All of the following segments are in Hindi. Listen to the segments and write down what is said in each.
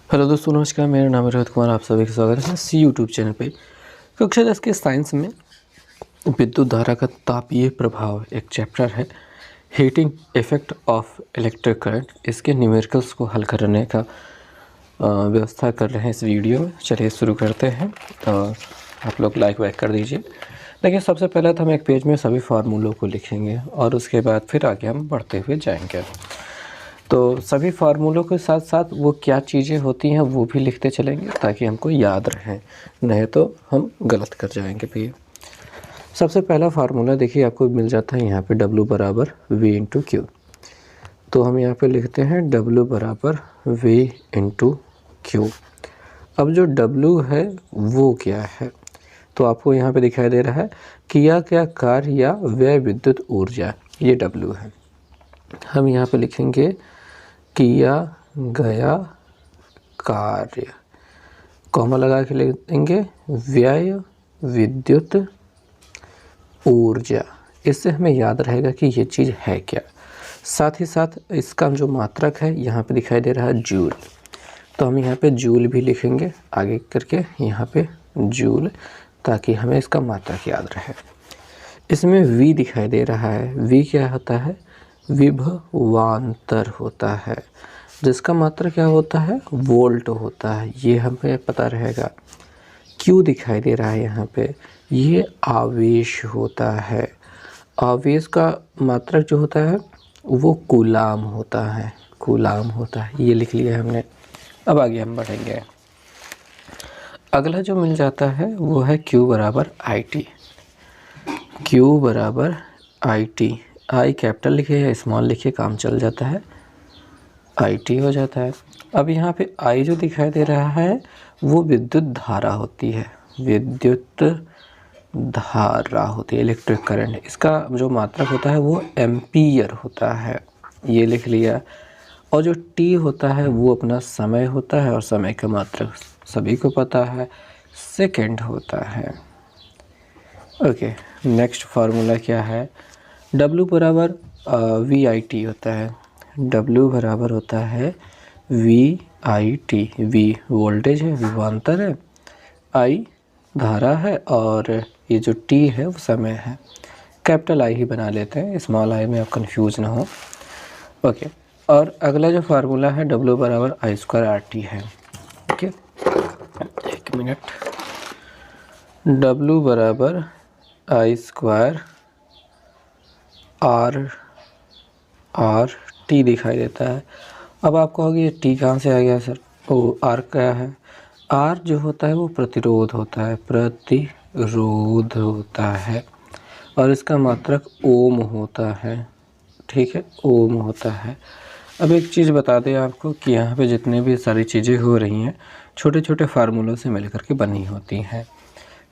हेलो दोस्तों, नमस्कार। मेरा नाम है रोहित कुमार। आप सभी का स्वागत है सी यूट्यूब चैनल पे। कक्षा 10 के साइंस में विद्युत धारा का तापीय प्रभाव एक चैप्टर है, heating effect of electric current. इसके न्यूमेरिकल्स को हल करने का व्यवस्था कर रहे हैं इस वीडियो में। चलिए शुरू करते हैं और आप लोग लाइक वाइक कर दीजिए। लेकिन सबसे पहले तो हम एक पेज में सभी फार्मूलों को लिखेंगे और उसके बाद फिर आगे हम बढ़ते हुए जाएंगे। तो सभी फार्मूलों के साथ साथ वो क्या चीज़ें होती हैं वो भी लिखते चलेंगे ताकि हमको याद रहें, नहीं तो हम गलत कर जाएंगे भैया। सबसे पहला फार्मूला देखिए आपको मिल जाता है यहाँ पे W बराबर V इंटू क्यू। तो हम यहाँ पे लिखते हैं W बराबर V इंटू क्यू। अब जो W है वो क्या है, तो आपको यहाँ पे दिखाई दे रहा है किया क्या कार्य या व्यय विद्युत ऊर्जा, ये W है। हम यहाँ पे लिखेंगे किया गया कार्य, कॉमा लगा के लिख देंगे व्यय विद्युत ऊर्जा। इससे हमें याद रहेगा कि ये चीज़ है क्या। साथ ही साथ इसका जो मात्रक है यहाँ पे दिखाई दे रहा है जूल, तो हम यहाँ पे जूल भी लिखेंगे आगे करके यहाँ पे जूल, ताकि हमें इसका मात्रक याद रहे। इसमें V दिखाई दे रहा है, V क्या होता है, विभवांतर होता है, जिसका मात्रक क्या होता है, वोल्ट होता है, ये हमें पता रहेगा। Q दिखाई दे रहा है यहाँ पे, ये आवेश होता है। आवेश का मात्रक जो होता है वो कूलाम होता है, कूलाम होता है, ये लिख लिया हमने। अब आगे हम बढ़ेंगे। अगला जो मिल जाता है वो है Q बराबर IT। Q बराबर IT, आई कैपिटल लिखे या स्मॉल लिखे काम चल जाता है, IT हो जाता है। अब यहाँ पे I जो दिखाई दे रहा है वो विद्युत धारा होती है, विद्युत धारा होती है, इलेक्ट्रिक करंट। इसका जो मात्रक होता है वो एम्पीयर होता है, ये लिख लिया। और जो T होता है वो अपना समय होता है और समय का मात्रक सभी को पता है, सेकेंड होता है। ओके, नेक्स्ट फार्मूला क्या है, W बराबर VIT होता है। W बराबर होता है VIT। V वोल्टेज है, विभवांतर है, I धारा है और ये जो T है वो समय है। कैपिटल I ही बना लेते हैं, स्मॉल I में आप कंफ्यूज ना हो। ओके, और अगला जो फार्मूला है W बराबर I स्क्वायर RT है। ओके, एक मिनट। W बराबर I स्क्वायर आर टी दिखाई देता है। अब आपको होगी ये टी कहाँ से आ गया सर, ओ आर क्या है, आर जो होता है वो प्रतिरोध होता है, प्रतिरोध होता है, और इसका मात्रक ओम होता है। ठीक है, ओम होता है। अब एक चीज़ बता दें आपको कि यहाँ पे जितने भी सारी चीज़ें हो रही हैं छोटे छोटे फार्मूलों से मिल करके बनी होती हैं।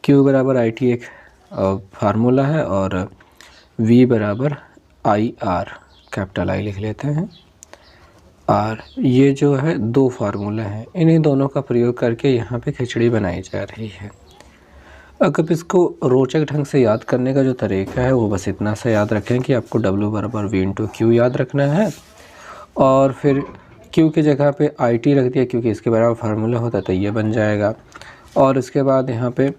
Q बराबर IT एक फार्मूला है और V बराबर IR, कैपिटल I लिख लेते हैं, R, ये जो है दो फार्मूला हैं, इन्हीं दोनों का प्रयोग करके यहाँ पे खिचड़ी बनाई जा रही है। अगर इसको रोचक ढंग से याद करने का जो तरीका है वो बस इतना सा याद रखें कि आपको W बराबर V इंटू क्यू याद रखना है और फिर Q की जगह पे IT रख दिया क्योंकि इसके बराबर फार्मूला होता है तो ये बन जाएगा। और उसके बाद यहाँ पे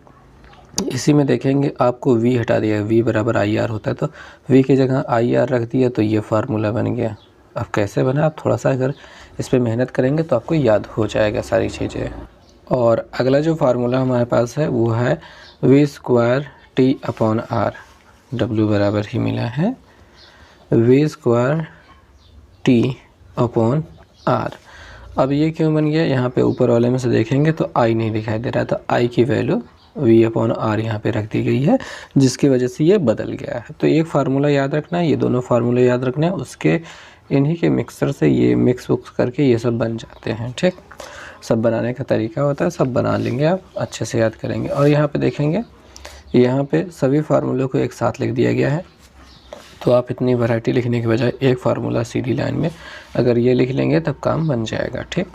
इसी में देखेंगे आपको V हटा दिया, V बराबर IR होता है, तो V की जगह IR रख दिया तो ये फार्मूला बन गया। अब कैसे बना, आप थोड़ा सा अगर इस पर मेहनत करेंगे तो आपको याद हो जाएगा सारी चीज़ें। और अगला जो फार्मूला हमारे पास है वो है V square T upon R। W बराबर ही मिला है V square T upon R। अब ये क्यों बन गया, यहाँ पे ऊपर वाले में से देखेंगे तो I नहीं दिखाई दे रहा, तो I की वैल्यू V अपॉन R यहाँ पे रख दी गई है, जिसकी वजह से ये बदल गया है। तो एक फार्मूला याद रखना है, ये दोनों फार्मूले याद रखना है, उसके इन्हीं के मिक्सर से ये मिक्स वुक्स करके ये सब बन जाते हैं। ठीक, सब बनाने का तरीका होता है, सब बना लेंगे आप अच्छे से याद करेंगे। और यहाँ पे देखेंगे यहाँ पे सभी फार्मूलों को एक साथ लिख दिया गया है, तो आप इतनी वैरायटी लिखने के बजाय एक फार्मूला सीधी लाइन में अगर ये लिख लेंगे तब काम बन जाएगा। ठीक,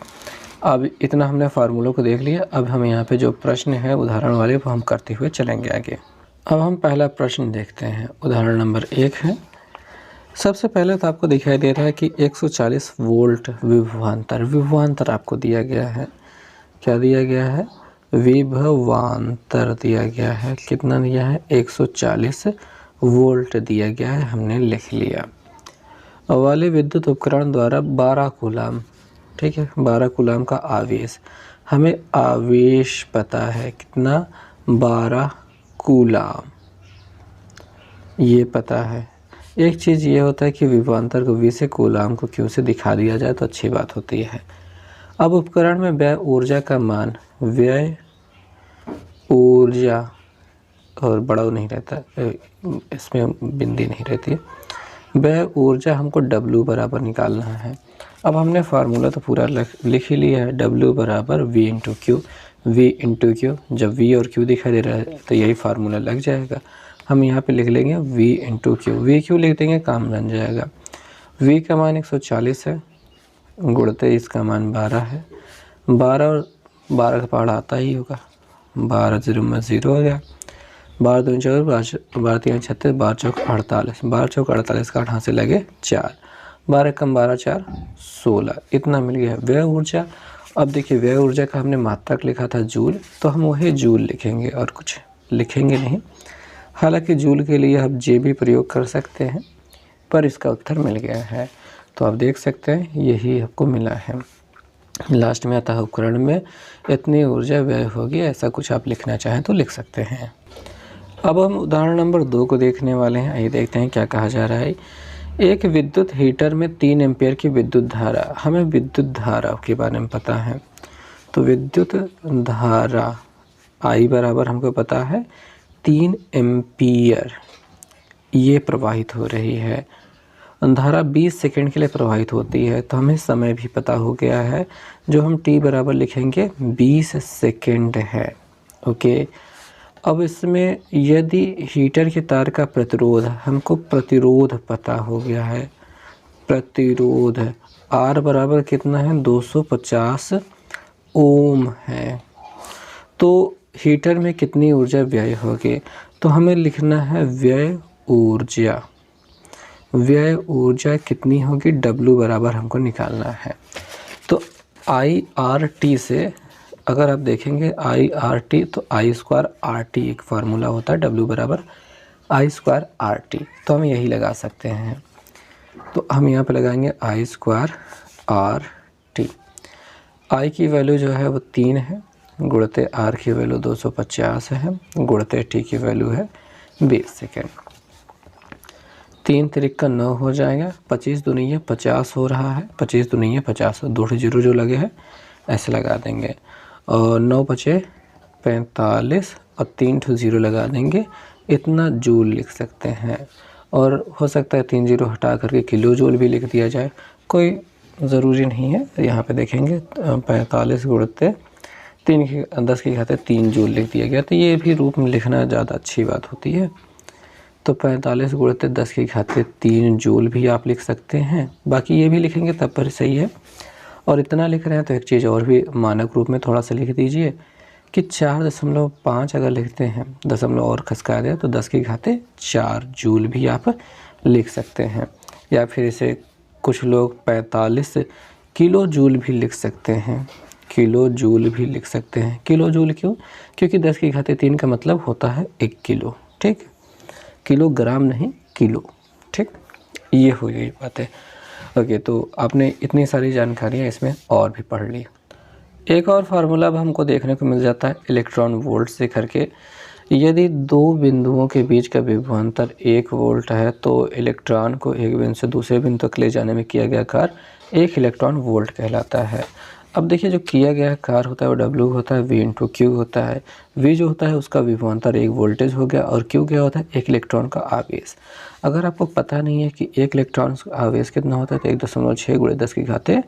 अब इतना हमने फार्मूलों को देख लिया। अब हम यहाँ पे जो प्रश्न है उदाहरण वाले वो हम करते हुए चलेंगे आगे। अब हम पहला प्रश्न देखते हैं, उदाहरण नंबर 1 है, सबसे पहले तो आपको दिखाई दे रहा है कि 140 वोल्ट विभवांतर आपको दिया गया है। क्या दिया गया है? विभवांतर दिया गया है। कितना दिया है? 140 वोल्ट दिया गया है, हमने लिख लिया। वाले विद्युत उपकरण द्वारा 12 कूलाम, ठीक है, 12 कूलाम का आवेश, हमें आवेश पता है कितना? 12 कूलाम, ये पता है। एक चीज़ ये होता है कि विभवांतर को V से, कूलाम को Q से दिखा दिया जाए तो अच्छी बात होती है। अब उपकरण में व्यय ऊर्जा का मान, व्यय ऊर्जा, और बड़ा नहीं रहता, इसमें बिंदी नहीं रहती है, व्यय ऊर्जा हमको W बराबर निकालना है। अब हमने फार्मूला तो पूरा लिख ही लिया है, W बराबर V into Q, V into Q, जब V और Q दिखाई दे रहा है तो यही फार्मूला लग जाएगा। हम यहाँ पे लिख लेंगे V into Q, V Q लिख देंगे, काम बन जाएगा। V का मान 140 है, गुणते इसका मान 12 है, 12 और 12 का पहाड़ा आता ही होगा, 12 0 में 0 हो गया, 12 दूनी 24, 12 3 36, 12 चौक 48, 12 चौक 48 का 8 से लगे 4, 12 कम 12 4 16, इतना मिल गया व्यय ऊर्जा। अब देखिए व्यय ऊर्जा का हमने मात्रक लिखा था जूल, तो हम वही जूल लिखेंगे और कुछ लिखेंगे नहीं। हालांकि जूल के लिए हम जे भी प्रयोग कर सकते हैं, पर इसका उत्तर मिल गया है। तो आप देख सकते हैं यही आपको मिला है। लास्ट में आता है उपकरण में इतनी ऊर्जा व्यय होगी, ऐसा कुछ आप लिखना चाहें तो लिख सकते हैं। अब हम उदाहरण नंबर 2 को देखने वाले हैं। आइए देखते हैं क्या कहा जा रहा है। एक विद्युत हीटर में 3 एम्पियर की विद्युत धारा, हमें विद्युत धारा के बारे में पता है, तो विद्युत धारा I बराबर हमको पता है 3 एम्पियर ये प्रवाहित हो रही है। धारा 20 सेकंड के लिए प्रवाहित होती है, तो हमें समय भी पता हो गया है, जो हम T बराबर लिखेंगे 20 सेकंड है। ओके, अब इसमें यदि हीटर के तार का प्रतिरोध, हमको प्रतिरोध पता हो गया है, प्रतिरोध R बराबर कितना है? 250 ओम है। तो हीटर में कितनी ऊर्जा व्यय होगी? तो हमें लिखना है व्यय ऊर्जा, व्यय ऊर्जा कितनी होगी? W बराबर हमको निकालना है। तो IRT से अगर आप देखेंगे IRT, तो I स्क्वायर RT एक फार्मूला होता है, W बराबर I स्क्वायर RT, तो हम यही लगा सकते हैं। तो हम यहाँ पे लगाएंगे I स्क्वायर RT। I की वैल्यू जो है वो 3 है, गुणते R की वैल्यू 250 है, गुणते T की वैल्यू है 20 सेकेंड। 3 तिरिक का 9 हो जाएगा, 25 दूनी 50 हो रहा है, 25 दूनी 50, 2 जीरो जो लगे हैं ऐसे लगा देंगे, और 9 बचे 45 और 3 जीरो लगा देंगे, इतना जूल लिख सकते हैं। और हो सकता है 3 जीरो हटा करके किलो जूल भी लिख दिया जाए, कोई ज़रूरी नहीं है। यहाँ पे देखेंगे 45 गुणते 3 की 10 की घाते 3 जूल लिख दिया गया, तो ये भी रूप में लिखना ज़्यादा अच्छी बात होती है। तो 45 गुणते 10 की घाते 3 जूल भी आप लिख सकते हैं, बाकी ये भी लिखेंगे तब पर सही है। और इतना लिख रहे हैं तो एक चीज़ और भी मानक रूप में थोड़ा सा लिख दीजिए कि 4.5 अगर लिखते हैं, दशमलव और खसका दें तो 10 की घाते 4 जूल भी आप लिख सकते हैं। या फिर इसे कुछ लोग 45 किलो जूल भी लिख सकते हैं, किलो जूल भी लिख सकते हैं। किलो जूल क्यों? क्योंकि 10 की घाते 3 का मतलब होता है 1 किलो, ठीक, किलोग्राम नहीं किलो, ठीक, ये हो गई बात है। ओके, तो आपने इतनी सारी जानकारियाँ इसमें और भी पढ़ ली। एक और फार्मूला अब हमको देखने को मिल जाता है इलेक्ट्रॉन वोल्ट से करके। यदि 2 बिंदुओं के बीच का विभवांतर 1 वोल्ट है, तो इलेक्ट्रॉन को एक बिंदु से दूसरे बिंदु तक ले जाने में किया गया कार्य 1 इलेक्ट्रॉन वोल्ट कहलाता है। अब देखिए जो किया गया कार्य होता है वो W होता है, V इंटू क्यू होता है। V जो होता है उसका विभवांतर 1 वोल्टेज हो गया, और Q क्या होता है? 1 इलेक्ट्रॉन का आवेश। अगर आपको पता नहीं है कि 1 इलेक्ट्रॉन का आवेश कितना होता है, तो 1.6 × 10 की घाते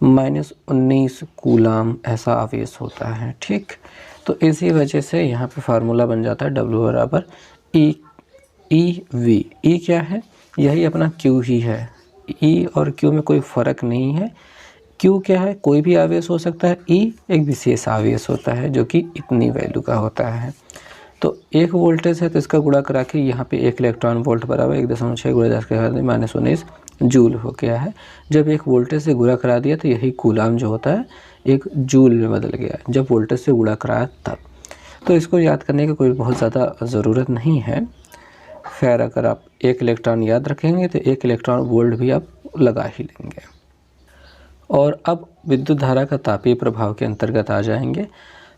-19 कूलाम ऐसा आवेश होता है, ठीक। तो इसी वजह से यहाँ पे फार्मूला बन जाता है W बराबर EV। E क्या है? यही अपना Q ही है। E और Q में कोई फ़र्क नहीं है। Q क्या है? कोई भी आवेश हो सकता है। E एक विशेष आवेश होता है जो कि इतनी वैल्यू का होता है। तो एक वोल्टेज है तो इसका गुणा करा के यहाँ पे 1 इलेक्ट्रॉन वोल्ट बराबर 1.6 गुणा 10⁻19 जूल हो गया है। जब एक वोल्टेज से गुणा करा दिया तो यही कूलाम जो होता है एक जूल में बदल गया, जब वोल्टेज से गुणा कराया तब। तो इसको याद करने की कोई बहुत ज़्यादा ज़रूरत नहीं है। खैर अगर आप 1 इलेक्ट्रॉन याद रखेंगे तो 1 इलेक्ट्रॉन वोल्ट भी आप लगा ही लेंगे। और अब विद्युत धारा का तापीय प्रभाव के अंतर्गत आ जाएंगे।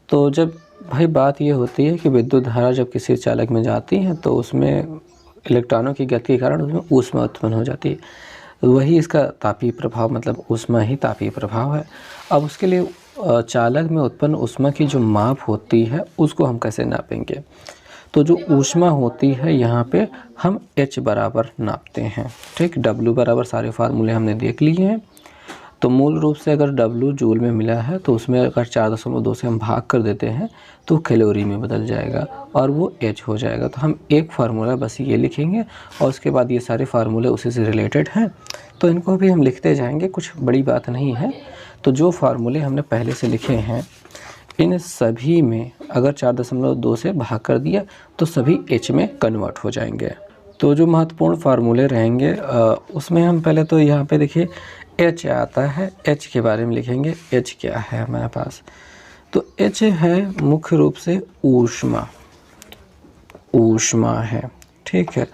तो जब भाई बात ये होती है कि विद्युत धारा जब किसी चालक में जाती है तो उसमें इलेक्ट्रॉनों की गति के कारण उसमें ऊष्मा उत्पन्न हो जाती है, वही इसका तापीय प्रभाव, मतलब ऊष्मा ही तापीय प्रभाव है। अब उसके लिए चालक में उत्पन्न ऊष्मा की जो माप होती है उसको हम कैसे नापेंगे? तो जो ऊष्मा होती है यहाँ पे हम H बराबर नापते हैं, ठीक। W बराबर सारे फार्मूले हमने देख लिए हैं। तो मूल रूप से अगर W जूल में मिला है तो उसमें अगर 4.2 से हम भाग कर देते हैं तो कैलोरी में बदल जाएगा और वो H हो जाएगा। तो हम एक फार्मूला बस ये लिखेंगे और उसके बाद ये सारे फार्मूले उसी से रिलेटेड हैं तो इनको भी हम लिखते जाएंगे, कुछ बड़ी बात नहीं है। तो जो फार्मूले हमने पहले से लिखे हैं इन सभी में अगर 4.2 से भाग कर दिया तो सभी H में कन्वर्ट हो जाएंगे। तो जो महत्वपूर्ण फार्मूले रहेंगे उसमें हम पहले तो यहाँ पे देखिए H आता है, H के बारे में लिखेंगे। H क्या है हमारे पास? तो H है मुख्य रूप से ऊष्मा, ऊष्मा है, ठीक है।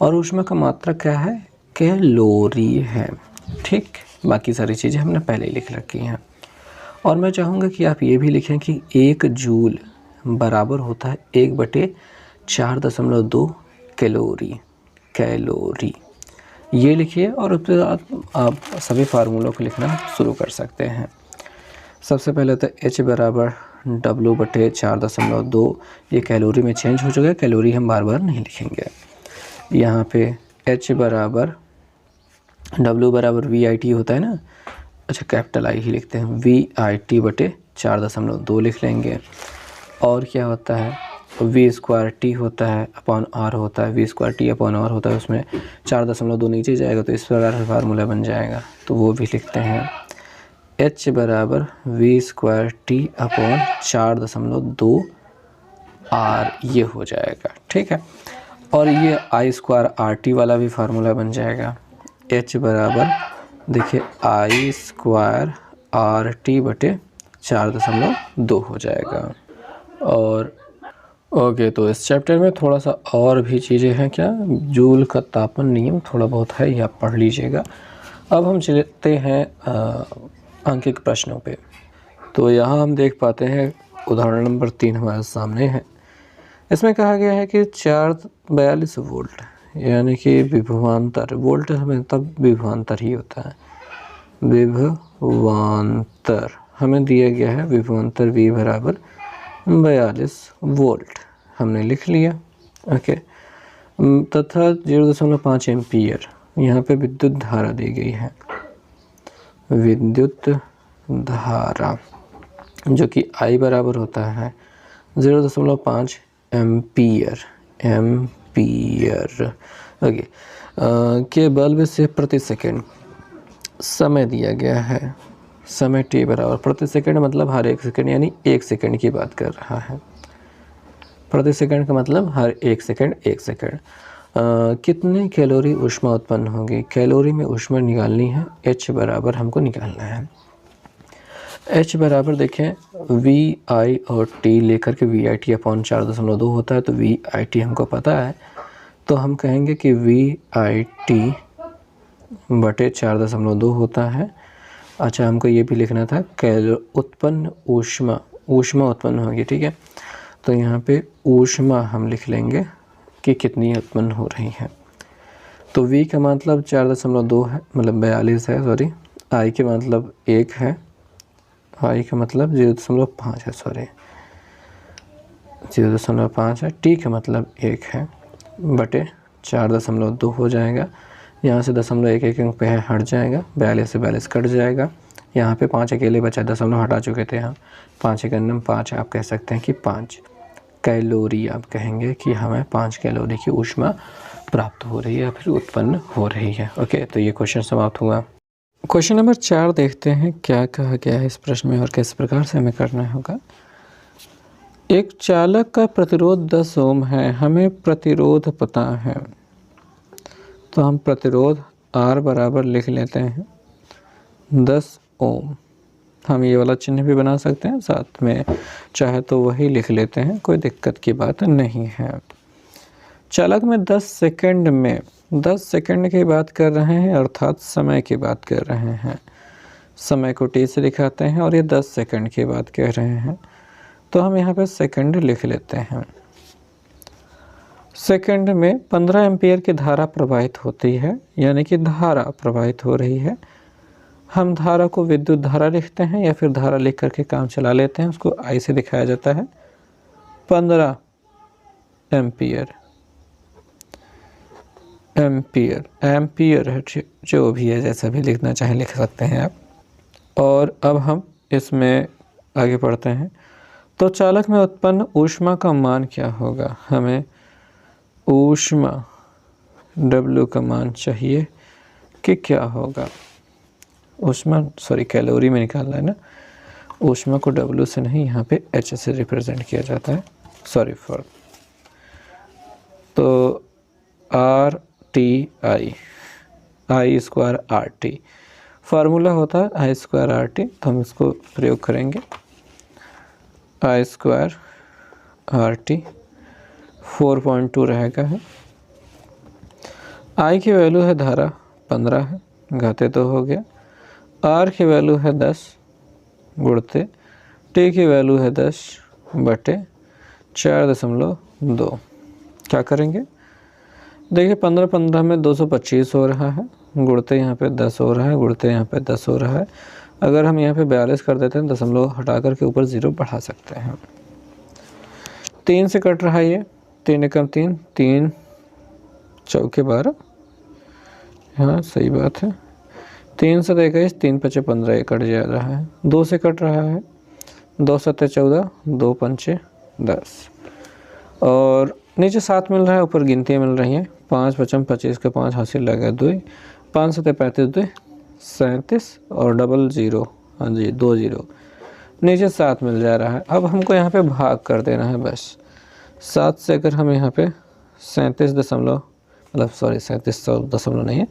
और ऊष्मा का मात्रा क्या है? कैलोरी है, ठीक। बाकी सारी चीज़ें हमने पहले ही लिख रखी हैं। और मैं चाहूँगा कि आप ये भी लिखें कि 1 जूल बराबर होता है 1/4.2 कैलोरी, कैलोरी ये लिखिए और उसके बाद आप सभी फार्मूलों को लिखना शुरू कर सकते हैं। सबसे पहले तो H बराबर W/4.2, ये कैलोरी में चेंज हो चुका है, कैलोरी हम बार बार नहीं लिखेंगे। यहाँ पे H बराबर W बराबर VIT होता है ना, अच्छा कैपिटल I ही लिखते हैं, VIT/4.2 लिख लेंगे। और क्या होता है? V² होता है अपॉन R होता है, V² अपॉन R होता है, उसमें 4.2 नीचे जाएगा तो इस प्रकार का फार्मूला बन जाएगा, तो वो भी लिखते हैं। H बराबर V² अपॉन 4.2 R ये हो जाएगा, ठीक है। और ये I² RT वाला भी फार्मूला बन जाएगा। H बराबर देखिए I² RT/4.2 हो जाएगा। और ओके, तो इस चैप्टर में थोड़ा सा और भी चीज़ें हैं, क्या जूल का तापन नियम थोड़ा बहुत है, ये आप पढ़ लीजिएगा। अब हम चलते हैं अंकित प्रश्नों पे। तो यहाँ हम देख पाते हैं उदाहरण नंबर 3 हमारे सामने है। इसमें कहा गया है कि 442 वोल्ट यानी कि विभवांतर, वोल्ट हमें तब विभवांतर ही होता है, विभवांतर हमें दिया गया है, विभवांतर V बराबर 42 वोल्ट हमने लिख लिया, ओके। तथा 0.5 एम्पीयर यहाँ पे विद्युत धारा दी गई है, विद्युत धारा जो कि I बराबर होता है 0.5 एम्पीयर, एम्पीयर, ओके। के बल्ब से प्रति सेकंड समय दिया गया है, समय T बराबर, प्रति सेकंड मतलब हर 1 सेकंड, यानी 1 सेकंड की बात कर रहा है। प्रति सेकंड का मतलब हर 1 सेकंड 1 सेकंड। कितने कैलोरी ऊष्मा उत्पन्न होगी? कैलोरी में ऊष्मा निकालनी है, H बराबर हमको निकालना है। H बराबर देखें VI और T लेकर के VIT अपॉन 4.2 होता है, तो VIT हमको पता है, तो हम कहेंगे कि VIT/4.2 होता है। अच्छा, हमको ये भी लिखना था उत्पन्न ऊष्मा, ऊष्मा उत्पन्न होगी, ठीक है। तो यहाँ पे ऊष्मा हम लिख लेंगे कि कितनी उत्पन्न हो रही है। तो V का मतलब 4.2 है, मतलब 42 है, सॉरी। I के मतलब 1 है, I का मतलब 0.5 है, सॉरी 0.5 है। T का मतलब 1 है बटे 4.2 हो जाएगा। यहाँ से 0.1 पे है, हट जाएगा, 42 से 42 कट जाएगा। यहाँ पे 5 अकेले बचा, 0 हटा चुके थे हम, 5 1 5, आप कह सकते हैं कि 5 कैलोरी, आप कहेंगे कि हमें 5 कैलोरी की ऊष्मा प्राप्त हो रही है या फिर उत्पन्न हो रही है, ओके। तो ये क्वेश्चन समाप्त हुआ। क्वेश्चन नंबर 4 देखते हैं क्या कहा गया है इस प्रश्न में और किस प्रकार से हमें करना होगा। एक चालक का प्रतिरोध 10 ओम है, हमें प्रतिरोध पता है, तो हम प्रतिरोध R बराबर लिख लेते हैं 10 ओम। हम ये वाला चिन्ह भी बना सकते हैं साथ में, चाहे तो वही लिख लेते हैं, कोई दिक्कत की बात नहीं है। चालक में 10 सेकंड की बात कर रहे हैं, अर्थात समय की बात कर रहे हैं। समय को T से दिखाते हैं और ये 10 सेकंड की बात कह रहे हैं, तो हम यहाँ पे सेकंड लिख लेते हैं। सेकंड में 15 एम्पियर की धारा प्रवाहित होती है, यानी कि धारा प्रवाहित हो रही है। हम धारा को विद्युत धारा लिखते हैं या फिर धारा लिख करके काम चला लेते हैं, उसको I से दिखाया जाता है। 15 एम्पियर है, जो भी है, जैसा भी लिखना चाहे लिख सकते हैं आप। और अब हम इसमें आगे बढ़ते हैं। तो चालक में उत्पन्न ऊष्मा का मान क्या होगा? हमें ऊष्मा W का मान चाहिए कि क्या होगा। कैलोरी में निकालना है ना, ऊष्मा को W से नहीं, यहाँ पे H से रिप्रेजेंट किया जाता है, तो RTI, I² RT फार्मूला होता है I² RT, तो हम इसको प्रयोग करेंगे। I² RT 4.2 रहेगा है। I की वैल्यू है धारा 15 है, घाते तो हो गया। R की वैल्यू है 10 गुणते, T की वैल्यू है 10 बटे 4.2। क्या करेंगे? देखिए 15 में 225 हो रहा है, गुणते यहाँ पे 10 हो रहा है, गुणते यहाँ पे 10 हो रहा है। अगर हम यहाँ पे 42 कर देते हैं, दशमलव हटा करके ऊपर 0 बढ़ा सकते हैं। 3 से कट रहा है ये, 3 एकम 3, 3 चौके 12, हाँ सही बात है। 3 से 21, 3 पचे 15, ये कट जा रहा है। 2 से कट रहा है, 2 सत्ते 14, 2 पंचे 10, और नीचे 7 मिल रहा है, ऊपर गिनतियाँ मिल रही हैं। 5 पचम 25 के 5 हासिल लगा 2, 5 सत्ते 35, 2 37 और डबल 0, हाँ जी 2 0, नीचे 7 मिल जा रहा है। अब हमको यहाँ पे भाग कर देना है बस। 7 से अगर हम यहाँ पे 37 नहीं है,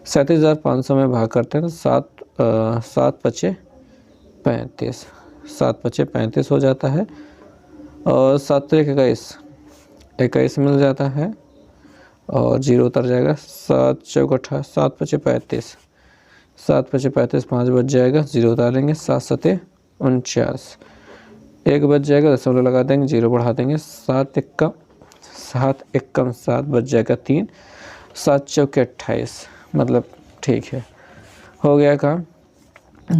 37,500 में भाग करते हैं तो 7 पचे 35, 7 पचे 35 हो जाता है, और 7 तो 21 मिल जाता है, और 0 उतर जाएगा। 7 चौकठा 7 पचे 35, 7 पचे 35, 5 बच जाएगा, 0 उतारेंगे। 7 सते 49, 1 बच जाएगा, दशमलव लगा देंगे, 0 बढ़ा देंगे। 7 एकम 7 बच जाएगा 3, 7 चौके 28, मतलब ठीक है, हो गया काम।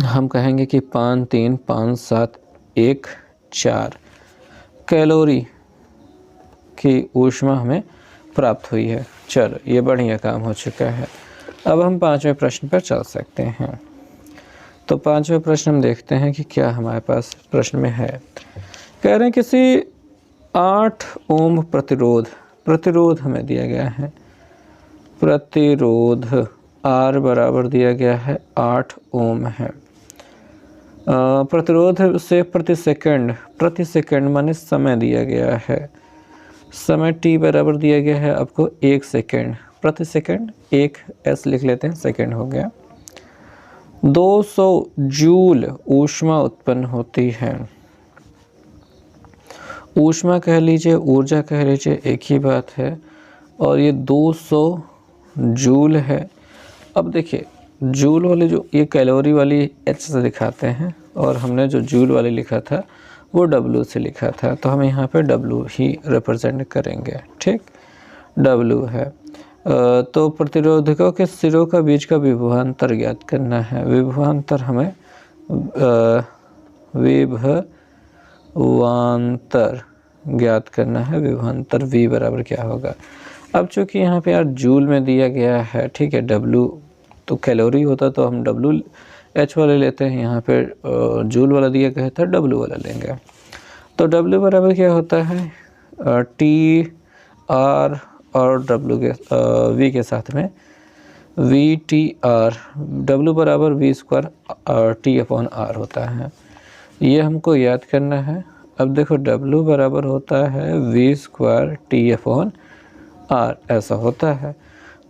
हम कहेंगे कि 5 3 5 7 1 4 कैलोरी की ऊष्मा हमें प्राप्त हुई है। चलो ये बढ़िया काम हो चुका है। अब हम 5वें प्रश्न पर चल सकते हैं। तो 5वें प्रश्न हम देखते हैं कि क्या हमारे पास प्रश्न में है। कह रहे हैं किसी 8 ओम प्रतिरोध हमें दिया गया है। प्रतिरोध R बराबर दिया गया है 8 ओम है। प्रतिरोध से प्रति सेकंड माने समय दिया गया है। समय T बराबर दिया गया है आपको 1 सेकंड, प्रति सेकंड 1 S लिख लेते हैं, सेकंड हो गया। 200 जूल ऊष्मा उत्पन्न होती है। ऊष्मा कह लीजिए, ऊर्जा कह लीजिए, एक ही बात है। और ये 200 जूल है। अब देखिए जूल वाली जो ये कैलोरी वाली H से दिखाते हैं, और हमने जो जूल वाली लिखा था वो W से लिखा था, तो हम यहाँ पे W ही रिप्रेजेंट करेंगे। ठीक, W है। तो प्रतिरोधकों के सिरों का बीच का विभवांतर ज्ञात करना है। विभवांतर हमें विभवांतर ज्ञात करना है। विभवांतर V बराबर क्या होगा। अब चूँकि यहाँ पे यार जूल में दिया गया है, ठीक है, W तो कैलोरी होता तो हम WH वाले लेते हैं, यहाँ पे जूल वाला दिया गया था, W वाला लेंगे। तो W बराबर क्या होता है, T R और W के V के साथ में VTR, W बराबर V² T/R होता है। ये हमको याद करना है। अब देखो W बराबर होता है v²T/r, ऐसा होता है।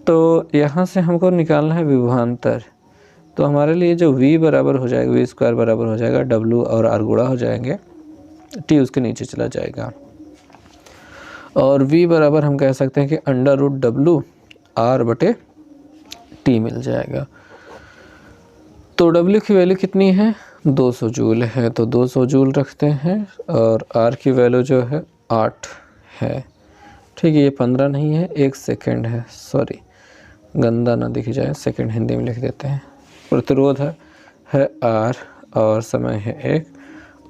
तो यहाँ से हमको निकालना है विभवांतर। तो हमारे लिए जो v बराबर हो जाएगा, v² बराबर हो जाएगा W और r गुणा हो जाएंगे, T उसके नीचे चला जाएगा, और v बराबर हम कह सकते हैं कि √W r/T मिल जाएगा। तो W की वैल्यू कितनी है, 200 जूल है, तो 200 जूल रखते हैं, और R की वैल्यू जो है 8 है। ठीक है, ये 15 नहीं है, 1 सेकेंड है, सॉरी गंदा ना दिख जाए, सेकेंड हिंदी में लिख देते हैं। प्रतिरोध है R और समय है 1,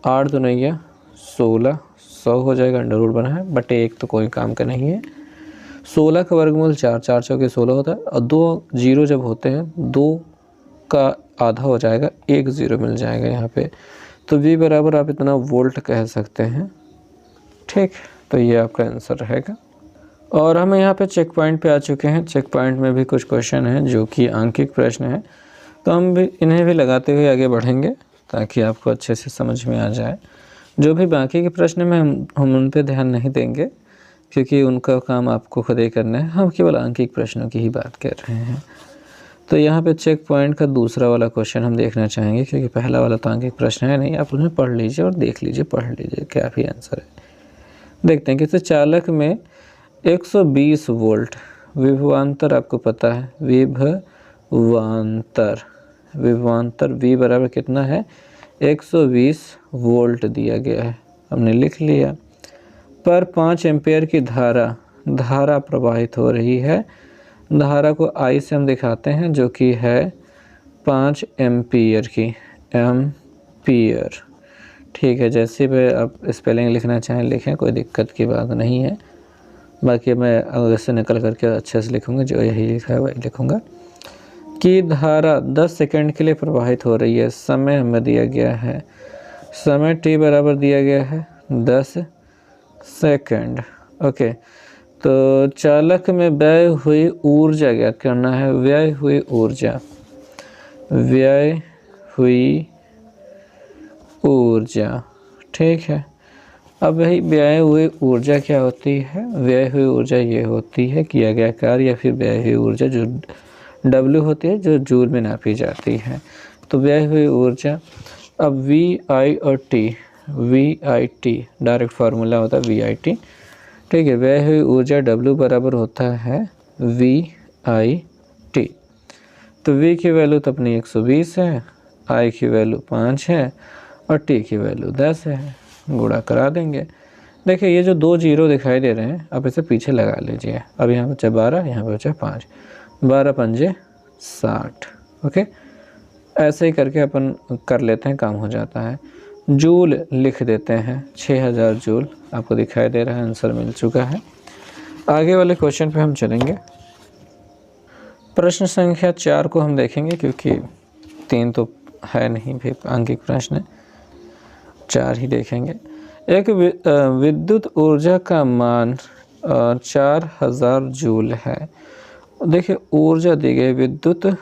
8 दुनिया 16, 100 हो जाएगा, अंडर रूट बना है, बटे 1 तो कोई काम का नहीं है। 16 का वर्गमूल 4, 4 चौके 16 होता है, और 2 जीरो जब होते हैं 2 का आधा हो जाएगा, 1 0 मिल जाएगा यहाँ पे। तो V बराबर आप इतना वोल्ट कह सकते हैं। ठीक, तो ये आपका आंसर रहेगा। और हम यहाँ पे चेक पॉइंट पे आ चुके हैं। चेक पॉइंट में भी कुछ क्वेश्चन हैं जो कि आंकिक प्रश्न है, तो हम भी इन्हें भी लगाते हुए आगे बढ़ेंगे ताकि आपको अच्छे से समझ में आ जाए। जो भी बाकी के प्रश्न में हम उन पे ध्यान नहीं देंगे, क्योंकि उनका काम आपको खुद ही करना है। हम केवल आंकिक प्रश्नों की ही बात कर रहे हैं। तो यहाँ पे चेक पॉइंट का दूसरा वाला क्वेश्चन हम देखना चाहेंगे, क्योंकि पहला वाला तो आंकिक प्रश्न है नहीं। आप उन्हें पढ़ लीजिए और देख लीजिए, पढ़ लीजिए क्या भी आंसर है। देखते हैं कि चालक में 120 वोल्ट विभवांतर, आपको पता है विभवांतर V बराबर कितना है, 120 वोल्ट दिया गया है, हमने लिख लिया। पर 5 एम्पेयर की धारा प्रवाहित हो रही है। धारा को I से हम दिखाते हैं, जो कि है 5 एम्पियर की, एम्पियर। ठीक है, जैसे भी आप स्पेलिंग लिखना चाहें लिखें, कोई दिक्कत की बात नहीं है। बाकी मैं अगर से निकल करके अच्छे से लिखूँगा, जो यही लिखा है वही लिखूँगा। कि धारा 10 सेकंड के लिए प्रवाहित हो रही है। समय हमें दिया गया है, समय T बराबर दिया गया है 10 सेकंड। ओके, तो चालक में व्यय हुई ऊर्जा ज्ञात करना है। व्यय हुई ऊर्जा, ठीक है। अब वही व्यय हुई ऊर्जा क्या होती है, व्यय हुई ऊर्जा ये होती है किया गया कार्य, या फिर व्यय हुई ऊर्जा जो W होती है, जो जूल में नापी जाती है। तो व्यय हुई ऊर्जा, अब VI और T, VIT डायरेक्ट फार्मूला होता है VIT। ठीक है, व्यय हुई ऊर्जा W बराबर होता है VIT। तो V की वैल्यू तो अपनी 120 है, I की वैल्यू 5 है, और T की वैल्यू 10 है, गुणा करा देंगे। देखिए ये जो 2 जीरो दिखाई दे रहे हैं, आप इसे पीछे लगा लीजिए। अब यहाँ बचा 12, यहाँ बचा 5, 12 पंजे 60। ओके, ऐसे ही करके अपन कर लेते हैं, काम हो जाता है। जूल लिख देते हैं, 6000 जूल आपको दिखाई दे रहा है, आंसर मिल चुका है। आगे वाले क्वेश्चन पे हम चलेंगे। प्रश्न संख्या 4 को हम देखेंगे, क्योंकि 3 तो है नहीं भी आंकिक प्रश्न, 4 ही देखेंगे। एक विद्युत ऊर्जा का मान 4000 जूल है। देखिए ऊर्जा दी गई, विद्युत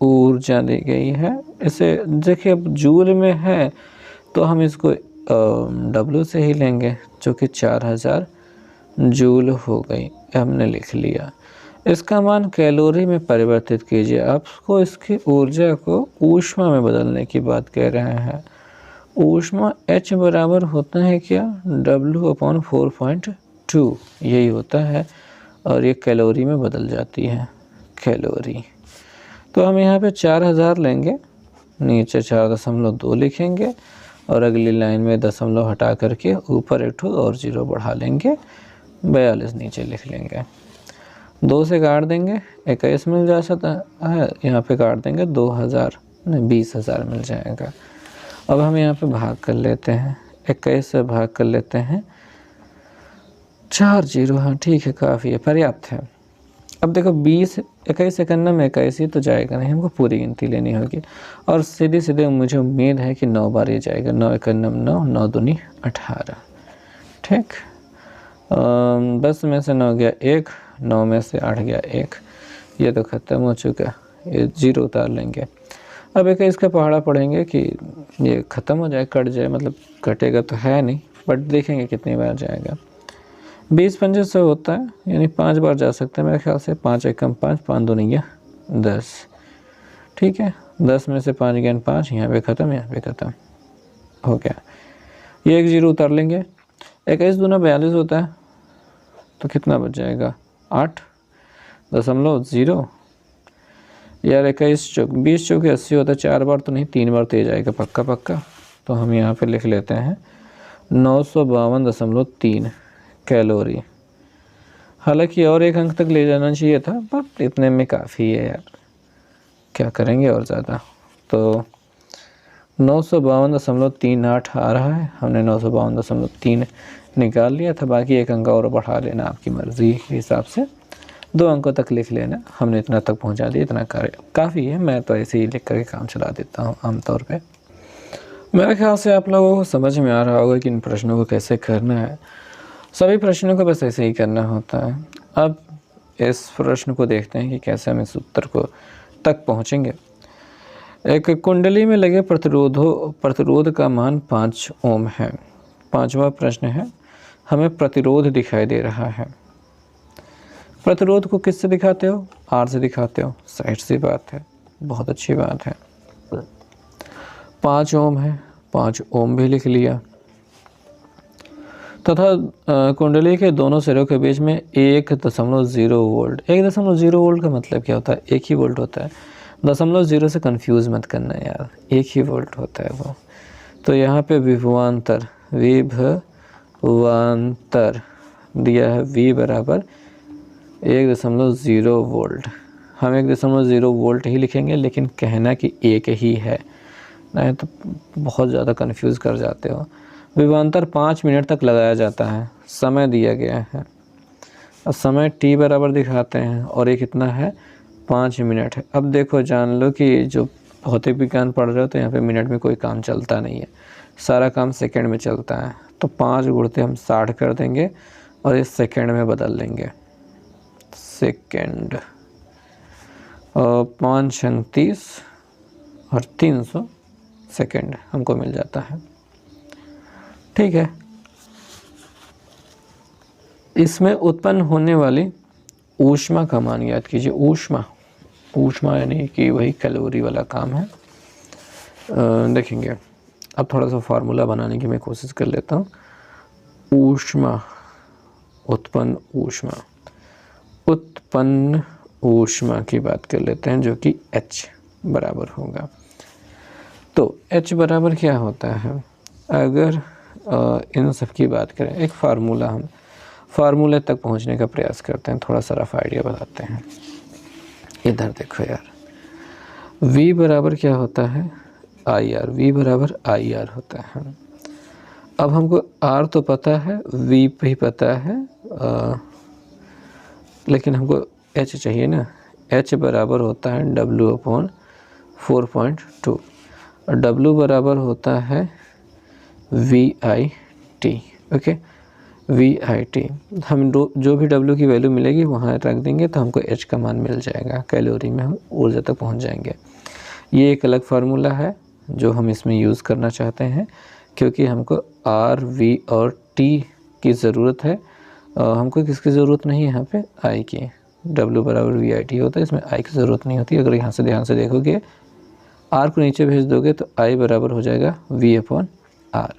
ऊर्जा दी गई है। इसे देखिए अब जूल में है तो हम इसको W से ही लेंगे, जो कि 4000 जूल हो गई, हमने लिख लिया। इसका मान कैलोरी में परिवर्तित कीजिए। आपको इसकी ऊर्जा को ऊष्मा में बदलने की बात कह रहे हैं। ऊष्मा H बराबर होता है क्या, W/4.2 यही होता है, और ये कैलोरी में बदल जाती है, कैलोरी। तो हम यहाँ पे 4000 लेंगे, नीचे 4.2 लिखेंगे, और अगली लाइन में दशमलव हटा करके ऊपर एक और 0 बढ़ा लेंगे, 42 नीचे लिख लेंगे। 2 से काट देंगे, 21 मिल जा सकता है, यहाँ पे काट देंगे 2000, नहीं 20000 मिल जाएगा। अब हम यहाँ पे भाग कर लेते हैं, 21 से भाग कर लेते हैं, 4 0, हाँ ठीक है, काफ़ी है, पर्याप्त है। अब देखो 21 सेकंड में 21 ही तो जाएगा नहीं, हमको पूरी गिनती लेनी होगी, और सीधे सीधे मुझे उम्मीद है कि 9 बार ये जाएगा। 9 1 9, 9 दूनी 18, ठीक। 10 में से 9 गया 1, 9 में से 8 गया 1, ये तो ख़त्म हो चुका, ये 0 उतार लेंगे। अब 21 का पहाड़ा पढ़ेंगे कि ये ख़त्म हो जाए, कट जाए, मतलब कटेगा तो है नहीं, बट देखेंगे कितनी बार जाएगा। 20 पंजे 100 होता है, यानी 5 बार जा सकते हैं मेरे ख्याल से। 5 एकम 5, 5 2 नहीं 10, ठीक है। 10 में से 5 गेन 5, यहाँ पे ख़त्म, यहाँ पे ख़त्म हो गया। ये एक 0 उतार लेंगे। 21 दूना 42 होता है, तो कितना बच जाएगा 8.0 यार। 21 चौक 20 चौके 80 होता है, 4 बार तो नहीं 3 बार तो ये जाएगा पक्का पक्का। तो हम यहाँ पे लिख लेते हैं 952.3 कैलोरी। हालांकि और एक अंक तक ले जाना चाहिए था, पर इतने में काफ़ी है यार, क्या करेंगे और ज़्यादा। तो 952.38 आ रहा है, हमने 952.3 निकाल लिया था। बाकी एक अंक और बढ़ा लेना आपकी मर्ज़ी के हिसाब से, 2 अंकों तक लिख लेना। हमने इतना तक पहुंचा दिया, इतना काफ़ी है। मैं तो ऐसे ही लिख करके काम चला देता हूं आमतौर पे। मेरे ख्याल से आप लोगों को समझ में आ रहा होगा कि इन प्रश्नों को कैसे करना है। सभी प्रश्नों को बस ऐसे ही करना होता है। अब इस प्रश्न को देखते हैं कि कैसे हम इस उत्तर को तक पहुँचेंगे। एक कुंडली में लगे प्रतिरोध का मान 5 ओम है। 5वां प्रश्न है, हमें प्रतिरोध दिखाई दे रहा है। प्रतिरोध को किससे दिखाते हो? आर से दिखाते हो। साइड सी बात है, बहुत अच्छी बात है। 5 ओम है, 5 ओम भी लिख लिया। तथा कुंडली के दोनों सिरों के बीच में 1.0 वोल्ट। 1.0 वोल्ट का मतलब क्या होता है? 1 ही वोल्ट होता है। 0.0 से कंफ्यूज मत करना यार, 1 ही वोल्ट होता है वो। तो यहाँ पे विभवांतर दिया है, V बराबर 1.0 वोल्ट। हम 1.0 वोल्ट ही लिखेंगे, लेकिन कहना कि 1 ही है, नहीं तो बहुत ज़्यादा कंफ्यूज कर जाते हो। विभवांतर 5 मिनट तक लगाया जाता है, समय दिया गया है। अब समय t बराबर दिखाते हैं और ये कितना है? 5 मिनट है। अब देखो, जान लो कि जो भौतिक विज्ञान पढ़ रहे हो तो यहाँ पे मिनट में कोई काम चलता नहीं है, सारा काम सेकंड में चलता है। तो 5 गुणते हम 60 कर देंगे और इस सेकंड में बदल लेंगे। सेकंड 5 छंग 30 और 300 सेकंड हमको मिल जाता है, ठीक है। इसमें उत्पन्न होने वाली ऊष्मा का मान याद कीजिए। ऊष्मा यानी कि वही कैलोरी वाला काम है। देखेंगे, अब थोड़ा सा फार्मूला बनाने की मैं कोशिश कर लेता हूँ। उत्पन्न ऊष्मा की बात कर लेते हैं, जो कि H बराबर होगा। तो H बराबर क्या होता है? अगर इन सब की बात करें, एक फार्मूला, हम फार्मूले तक पहुंचने का प्रयास करते हैं। थोड़ा सा रफ आइडिया बताते हैं। इधर देखो यार, V बराबर क्या होता है? IR। V बराबर IR होता है। अब हमको R तो पता है, V भी पता है, लेकिन हमको H चाहिए ना। H बराबर होता है W/4.2 और W बराबर होता है VIT। Okay, VIT। हम जो भी W की वैल्यू मिलेगी वहाँ रख देंगे तो हमको H का मान मिल जाएगा। कैलोरी में हम ऊर्जा तक पहुँच जाएंगे। ये एक अलग फार्मूला है जो हम इसमें यूज़ करना चाहते हैं, क्योंकि हमको R, V और T की ज़रूरत है। हमको किसकी ज़रूरत नहीं है यहाँ पे? I की। W बराबर VIT होता है, इसमें I की ज़रूरत नहीं होती। अगर यहाँ से ध्यान से देखोगे, R को नीचे भेज दोगे तो I बराबर हो जाएगा V/R।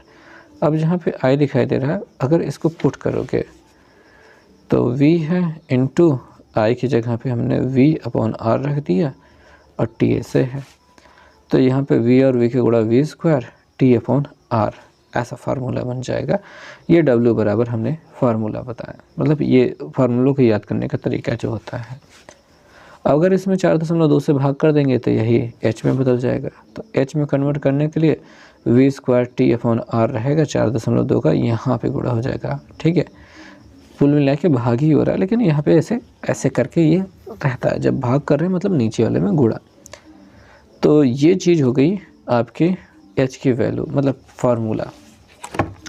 अब जहाँ पे I दिखाई दे रहा है, अगर इसको पुट करोगे तो V है इंटू I की जगह पे हमने V/R रख दिया और T ऐसे है, तो यहाँ पे V और V के गुणा V² T/R ऐसा फार्मूला बन जाएगा। ये W बराबर हमने फार्मूला बताया, मतलब ये फार्मूलों को याद करने का तरीका जो होता है। अगर इसमें 4.2 से भाग कर देंगे तो यही H में बदल जाएगा। तो H में कन्वर्ट करने के लिए V² T/R रहेगा, 4.2 का यहाँ पे गुणा हो जाएगा, ठीक है। कुल मिला के भाग ही हो रहा है, लेकिन यहाँ पे ऐसे करके ये रहता है। जब भाग कर रहे हैं मतलब नीचे वाले में गुणा। तो ये चीज़ हो गई आपके H की वैल्यू, मतलब फार्मूला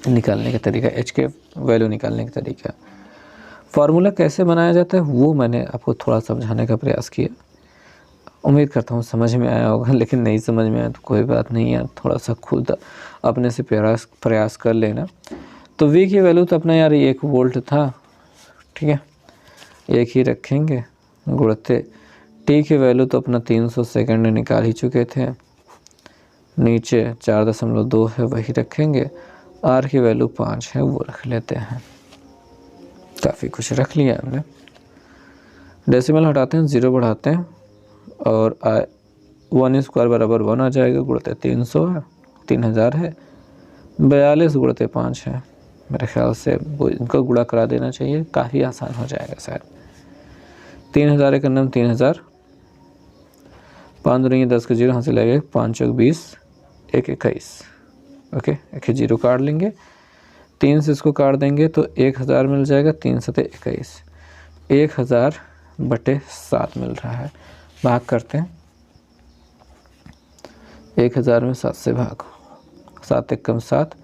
निकालने का तरीका, H के वैल्यू निकालने का तरीका। फार्मूला कैसे बनाया जाता है वो मैंने आपको थोड़ा समझाने का प्रयास किया। उम्मीद करता हूँ समझ में आया होगा, लेकिन नहीं समझ में आया तो कोई बात नहीं है, थोड़ा सा खुद अपने से प्रयास कर लेना। तो V की वैल्यू तो अपना यार 1 वोल्ट था, ठीक है, एक ही रखेंगे गुणते T की वैल्यू तो अपना 300 सेकंड निकाल ही चुके थे, नीचे 4.2 है वही रखेंगे, R की वैल्यू 5 है वो रख लेते हैं। काफ़ी कुछ रख लिया हमने। डेसिमल हटाते हैं, 0 बढ़ाते हैं और 1 स्क्वायर बराबर 1 आ जाएगा, गुणते 300 है, 3000 है, 42 गुणते 5 है। मेरे ख्याल से वो इनको गुणा करा देना चाहिए, काफ़ी आसान हो जाएगा शायद। 3000 एक नम 3000, 5 दूनी 10 के 0 हासिल लगेगा, 5 चौक 20, 1 21। ओके, एक 0 काट लेंगे, 3 से इसको काट देंगे तो 1000 मिल जाएगा, 3 7 21, 1000/7 मिल रहा है। भाग करते हैं, 1000 में 7 से भाग, 7 एक कम 7,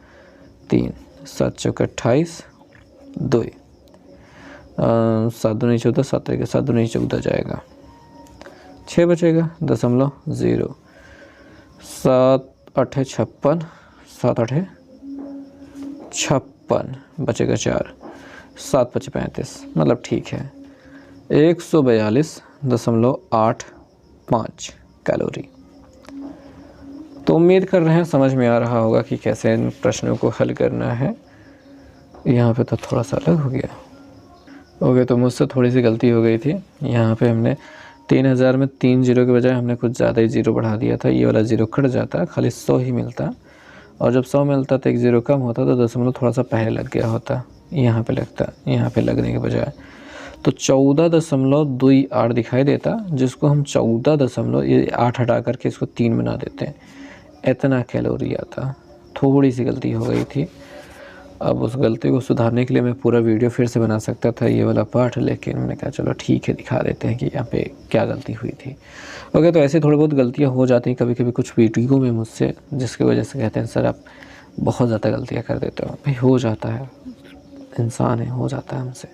3, 7 चौक 28, 2, 7 दूनी 14, 7 एक 7 दूनी 14 जाएगा, 6 बचेगा, 0.0, 7 8 56, 7 8 56 बचेगा 4, 7 5 35, मतलब ठीक है 142.85 कैलोरी। तो उम्मीद कर रहे हैं समझ में आ रहा होगा कि कैसे इन प्रश्नों को हल करना है। यहाँ पे तो थोड़ा सा अलग हो गया, ओके, तो मुझसे थोड़ी सी गलती हो गई थी। यहाँ पे हमने 3000 में 3 जीरो के बजाय हमने कुछ ज़्यादा ही जीरो बढ़ा दिया था, ये वाला जीरो कट जाता, खाली 100 ही मिलता, और जब 100 मिलता तो 1 जीरो कम होता, तो दशमलव थोड़ा सा पहले लग गया होता, यहाँ पे लगता, यहाँ पे लगने के बजाय तो 14.28 दिखाई देता, जिसको हम 14.8 हटा करके इसको 3 बना देते हैं, इतना कैलोरी आता। थोड़ी सी गलती हो गई थी, अब उस गलती को सुधारने के लिए मैं पूरा वीडियो फिर से बना सकता था ये वाला पार्ट, लेकिन मैंने कहा चलो ठीक है दिखा देते हैं कि यहाँ पे क्या गलती हुई थी। ओके, तो ऐसे थोड़ी बहुत गलतियाँ हो जाती हैं कभी कभी कुछ वीडियो में मुझसे, जिसकी वजह से कहते हैं सर आप बहुत ज़्यादा गलतियाँ कर देते हो। भाई हो जाता है, इंसान है, हो जाता है हमसे,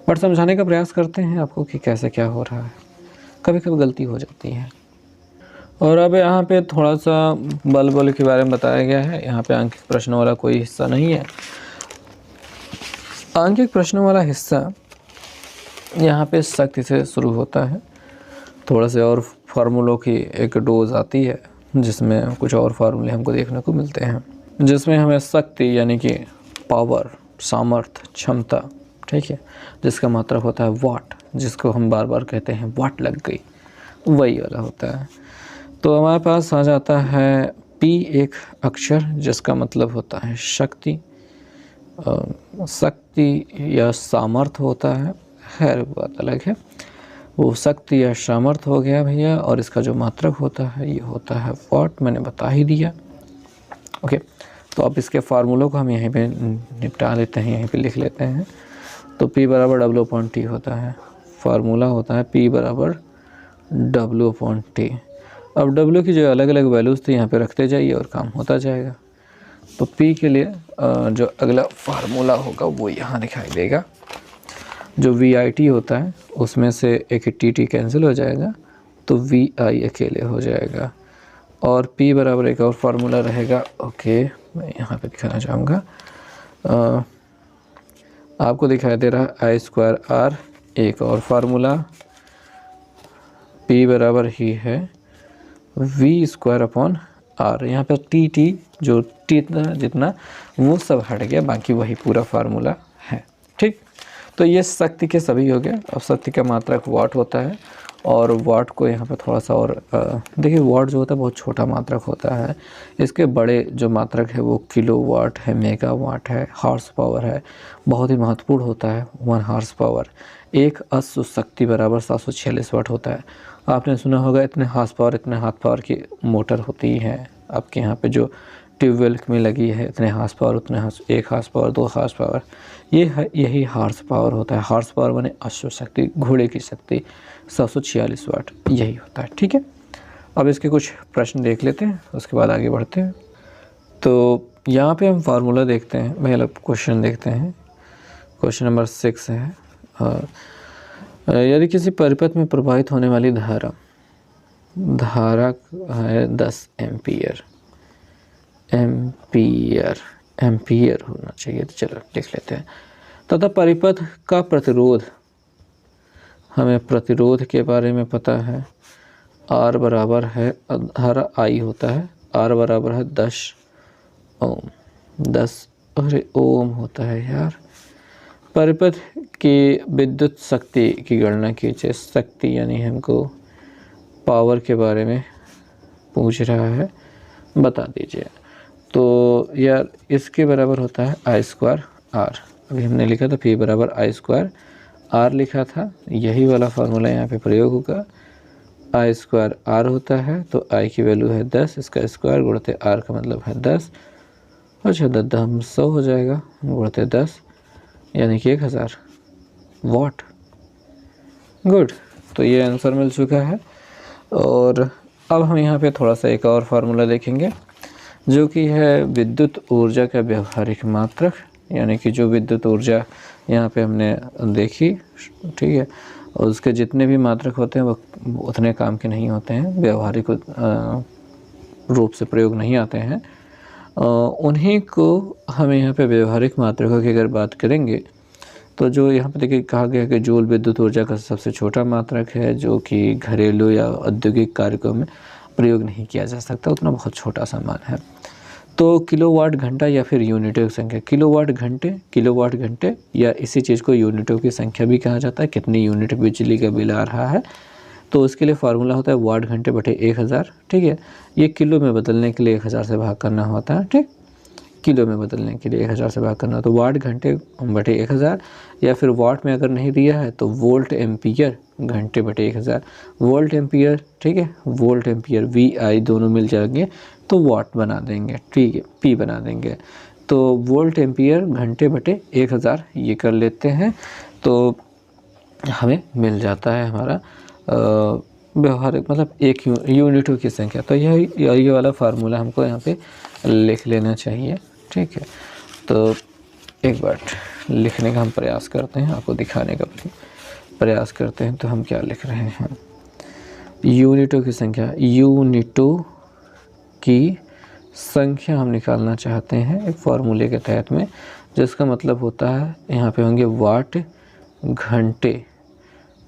बट समझाने का प्रयास करते हैं आपको कि कैसे क्या हो रहा है, कभी कभी गलती हो जाती है। और अब यहाँ पे थोड़ा सा बल के बारे में बताया गया है। यहाँ पे आंकिक प्रश्नों वाला कोई हिस्सा नहीं है। आंकिक प्रश्नों वाला हिस्सा यहाँ पे शक्ति से शुरू होता है, थोड़ा से और फार्मूलों की एक डोज आती है, जिसमें कुछ और फार्मूले हमको देखने को मिलते हैं, जिसमें हमें शक्ति यानी कि पावर, सामर्थ्य, क्षमता, ठीक है, जिसका मात्रक होता है वाट, जिसको हम बार बार कहते हैं वाट लग गई, वही वाला होता है। तो हमारे पास आ जाता है P एक अक्षर जिसका मतलब होता है शक्ति, शक्ति या सामर्थ्य होता है, खैर बात अलग है, वो शक्ति या सामर्थ्य हो गया भैया, और इसका जो मात्रक होता है ये होता है वाट, मैंने बता ही दिया। ओके, तो अब इसके फार्मूलों को हम यहीं पे निपटा लेते हैं, यहीं पे लिख लेते हैं। तो P बराबर W/T होता है, फार्मूला होता है P बराबर W/T। अब W की जो अलग अलग वैल्यूज़ थे यहाँ पे रखते जाइए और काम होता जाएगा। तो P के लिए जो अगला फार्मूला होगा वो यहाँ दिखाई देगा। जो VIT होता है उसमें से एक TT कैंसिल हो जाएगा, तो VI अकेले हो जाएगा, और P बराबर एक और फार्मूला रहेगा। ओके, मैं यहाँ पे दिखाना चाहूँगा, आपको दिखाई दे रहा I²R, एक और फार्मूला P बराबर ही है V²/R। यहाँ पे TT जो जितना वो सब हट गया, बाकी वही पूरा फार्मूला है, ठीक। तो ये शक्ति के सभी हो गए। अब शक्ति का मात्रक वाट होता है, और वाट को यहाँ पे थोड़ा सा और देखिए, वाट जो होता है बहुत छोटा मात्रक होता है, इसके बड़े जो मात्रक है वो किलोवाट है, मेगावाट है, हॉर्स पावर है, बहुत ही महत्वपूर्ण होता है 1 हॉर्स पावर। एक अश्व शक्ति बराबर 746 वाट होता है। आपने सुना होगा इतने हॉर्स पावर, इतने हाथ पावर की मोटर होती है आपके यहाँ पे जो ट्यूबवेल में लगी है, इतने हॉर्स पावर, उतने एक हॉर्स पावर, 2 हॉर्स पावर, यही हॉर्स पावर होता है। हॉर्स पावर माने अश्व शक्ति, घोड़े की शक्ति, 746 वाट यही होता है, ठीक है। अब इसके कुछ प्रश्न देख लेते हैं, उसके बाद आगे बढ़ते हैं। तो यहाँ पे हम फार्मूला देखते हैं, मतलब क्वेश्चन देखते हैं। क्वेश्चन नंबर 6 है, यदि किसी परिपथ में प्रवाहित होने वाली धारा है 10 एम्पियर, एम्पियर होना चाहिए, तो चलो लिख लेते हैं। तथा परिपथ का प्रतिरोध, हमें प्रतिरोध के बारे में पता है, R बराबर है, हरा I होता है, R बराबर है 10 ओम, 10 अरे ओम होता है यार। परिपथ की विद्युत शक्ति की गणना कीजिए। शक्ति यानी हमको पावर के बारे में पूछ रहा है, बता दीजिए। तो यार इसके बराबर होता है I² R। अभी हमने लिखा था P बराबर I² R लिखा था, यही वाला फार्मूला यहाँ पे प्रयोग होगा। I² R होता है, तो I की वैल्यू है 10, इसका स्क्वायर गुणते R का मतलब है 10। अच्छा 10 100 हो जाएगा, गुणते 10 यानी कि 1000 वाट। गुड, तो ये आंसर मिल चुका है। और अब हम यहाँ पे थोड़ा सा एक और फार्मूला देखेंगे, जो कि है विद्युत ऊर्जा का व्यवहारिक मात्रक, यानी कि जो विद्युत ऊर्जा यहाँ पे हमने देखी, ठीक है, और उसके जितने भी मात्रक होते हैं वो उतने काम के नहीं होते हैं, व्यवहारिक रूप से प्रयोग नहीं आते हैं। उन्हीं को हमें यहाँ पे व्यवहारिक मात्रकों की अगर बात करेंगे, तो जो यहाँ पे देखिए कहा गया कि जूल विद्युत ऊर्जा का सबसे छोटा मात्रक है, जो कि घरेलू या औद्योगिक कार्यों में प्रयोग नहीं किया जा सकता, उतना बहुत छोटा सा मान है। तो किलोवाट घंटा या फिर यूनिटों की संख्या, किलोवाट घंटे या इसी चीज़ को यूनिटों की संख्या भी कहा जाता है, कितनी यूनिट बिजली का बिल आ रहा है। तो उसके लिए फार्मूला होता है वाट घंटे बटे 1000, ठीक है। ये किलो में बदलने के लिए 1000 से भाग करना होता है, ठीक। किलो में बदलने के लिए 1000 से भाग करना, तो वाट घंटे बटे 1000, या फिर वाट में अगर नहीं दिया है तो वोल्ट एम्पियर घंटे बटे 1000, वोल्ट एम्पियर, ठीक है, वोल्ट एम्पियर VI दोनों मिल जाएंगे तो वाट बना देंगे, ठीक है, P बना देंगे। तो वोल्ट एम्पियर घंटे बटे 1000 ये कर लेते हैं, तो हमें मिल जाता है हमारा व्यवहारिक मतलब एक यूनिटों की संख्या। तो ये वाला फार्मूला हमको यहाँ पे लिख लेना चाहिए, ठीक है। तो एक बार लिखने का हम प्रयास करते हैं, आपको दिखाने का प्रयास करते हैं। तो हम क्या लिख रहे हैं, यूनिटों की संख्या, यूनिटों की संख्या हम निकालना चाहते हैं एक फार्मूले के तहत में, जिसका मतलब होता है यहाँ पे होंगे वाट